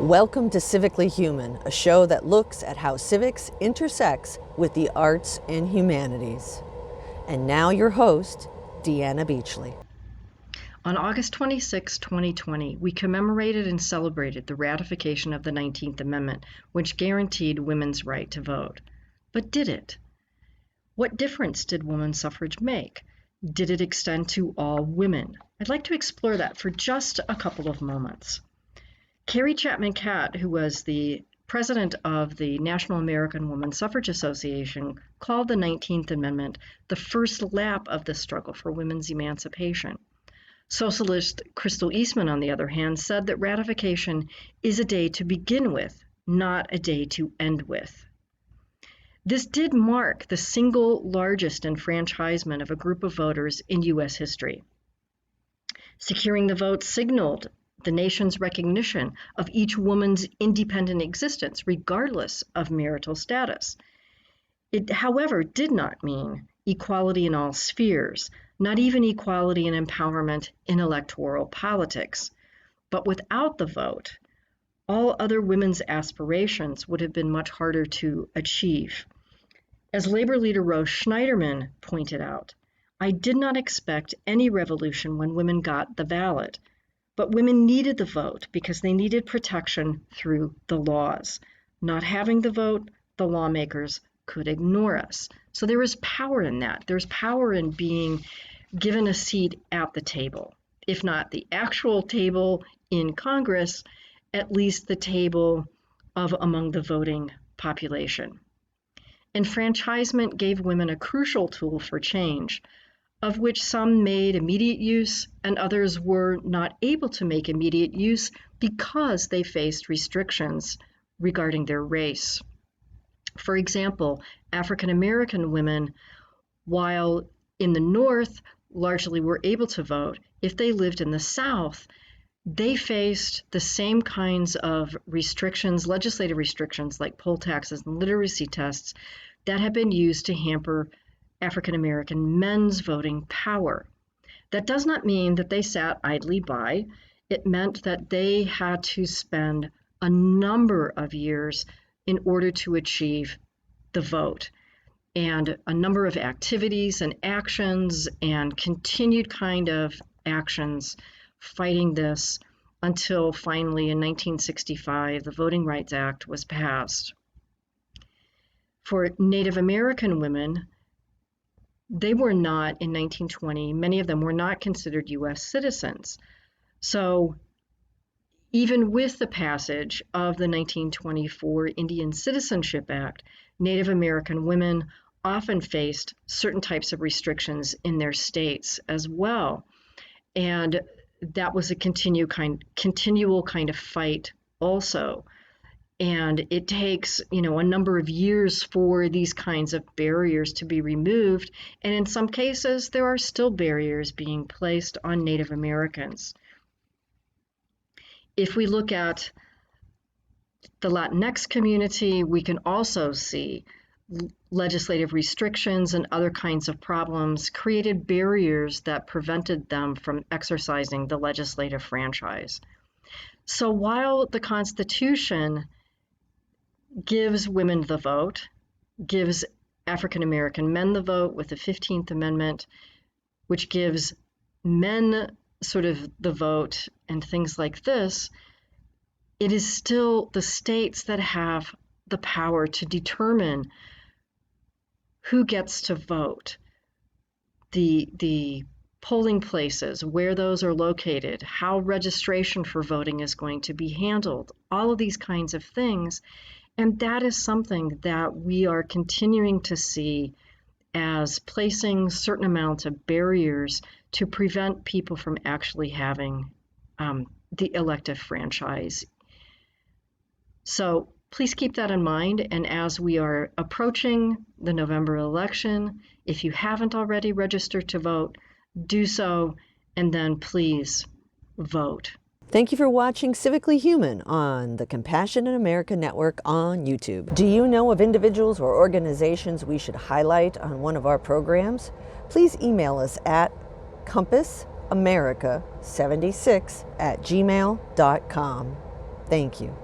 Welcome to Civically Human, a show that looks at how civics intersects with the arts and humanities. And now your host, DeAnna Beachley. On August 26, 2020, we commemorated and celebrated the ratification of the 19th Amendment, which guaranteed women's right to vote. But did it? What difference did women's suffrage make? Did it extend to all women? I'd like to explore that for just a couple of moments. Carrie Chapman Catt, who was the president of the National American Woman Suffrage Association, called the 19th Amendment the first lap of the struggle for women's emancipation. Socialist Crystal Eastman, on the other hand, said that ratification is a day to begin with, not a day to end with. This did mark the single largest enfranchisement of a group of voters in U.S. history. Securing the vote signaled the nation's recognition of each woman's independent existence, regardless of marital status. It, however, did not mean equality in all spheres, not even equality and empowerment in electoral politics. But without the vote, all other women's aspirations would have been much harder to achieve. As labor leader Rose Schneiderman pointed out, "I did not expect any revolution when women got the ballot. But women needed the vote because they needed protection through the laws. Not having the vote, the lawmakers could ignore us." So there is power in that. There's power in being given a seat at the table. If not the actual table in Congress, at least the table of among the voting population. Enfranchisement gave women a crucial tool for change, of which some made immediate use and others were not able to make immediate use because they faced restrictions regarding their race. For example, African American women, while in the North largely were able to vote, if they lived in the South, they faced the same kinds of restrictions, legislative restrictions like poll taxes and literacy tests that have been used to hamper African American men's voting power. That does not mean that they sat idly by. It meant that they had to spend a number of years in order to achieve the vote, and a number of activities and actions and continued kind of actions fighting this until finally in 1965 the Voting Rights Act was passed. For Native American women, they were not, in 1920, many of them were not considered U.S. citizens. So even with the passage of the 1924 Indian Citizenship Act, Native American women often faced certain types of restrictions in their states as well. And that was a continual kind of fight also. And it takes, a number of years for these kinds of barriers to be removed. And in some cases, there are still barriers being placed on Native Americans. If we look at the Latinx community, we can also see legislative restrictions and other kinds of problems created barriers that prevented them from exercising the legislative franchise. So while the Constitution gives women the vote, gives African American men the vote with the 15th Amendment, which gives men sort of the vote and things like this, it is still the states that have the power to determine who gets to vote, the polling places, where those are located, how registration for voting is going to be handled, all of these kinds of things. And that is something that we are continuing to see as placing certain amounts of barriers to prevent people from actually having the elective franchise. So please keep that in mind. And as we are approaching the November election, if you haven't already registered to vote, do so, and then please vote. Thank you for watching Civically Human on the Compassionate America Network on YouTube. Do you know of individuals or organizations we should highlight on one of our programs? Please email us at compassamerica76@gmail.com. Thank you.